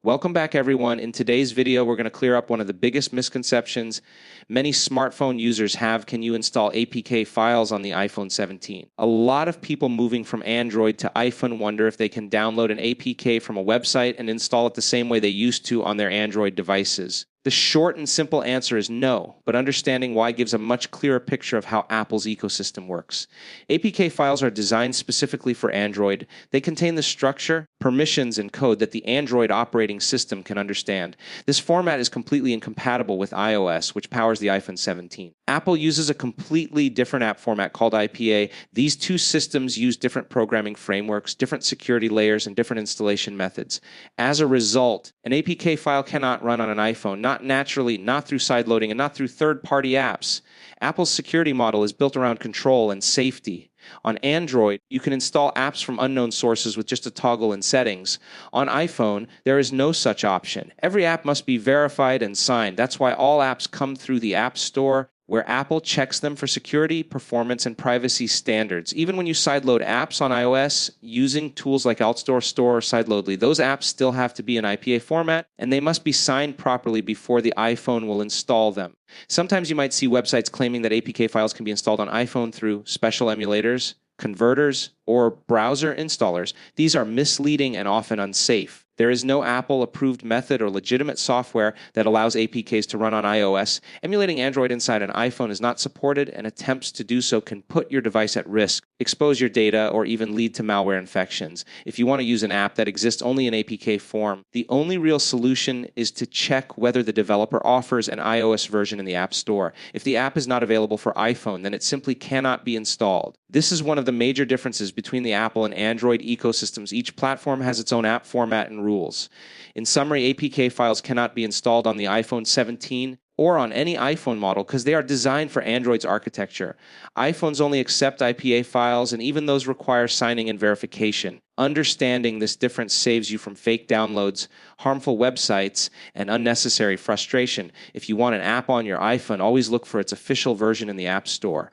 Welcome back, everyone. In today's video, we're going to clear up one of the biggest misconceptions many smartphone users have. Can you install APK files on the iPhone 17? A lot of people moving from Android to iPhone wonder if they can download an APK from a website and install it the same way they used to on their Android devices. The short and simple answer is no, but understanding why gives a much clearer picture of how Apple's ecosystem works. APK files are designed specifically for Android. They contain the structure, permissions, and code that the Android operating system can understand. This format is completely incompatible with iOS, which powers the iPhone 17. Apple uses a completely different app format called IPA. These two systems use different programming frameworks, different security layers, and different installation methods. As a result, an APK file cannot run on an iPhone, not naturally, not through sideloading, and not through third-party apps. Apple's security model is built around control and safety. On Android, you can install apps from unknown sources with just a toggle in settings. On iPhone, there is no such option. Every app must be verified and signed. That's why all apps come through the App Store, where Apple checks them for security, performance, and privacy standards. Even when you sideload apps on iOS using tools like Outstore, Store, or Sideloadly, those apps still have to be in IPA format, and they must be signed properly before the iPhone will install them. Sometimes you might see websites claiming that APK files can be installed on iPhone through special emulators, converters, or browser installers. These are misleading and often unsafe. There is no Apple-approved method or legitimate software that allows APKs to run on iOS. Emulating Android inside an iPhone is not supported, and attempts to do so can put your device at risk, expose your data, or even lead to malware infections. If you want to use an app that exists only in APK form, the only real solution is to check whether the developer offers an iOS version in the App Store. If the app is not available for iPhone, then it simply cannot be installed. This is one of the major differences between the Apple and Android ecosystems. Each platform has its own app format and rules. In summary, APK files cannot be installed on the iPhone 17 or on any iPhone model because they are designed for Android's architecture. iPhones only accept IPA files, and even those require signing and verification. Understanding this difference saves you from fake downloads, harmful websites, and unnecessary frustration. If you want an app on your iPhone, always look for its official version in the App Store.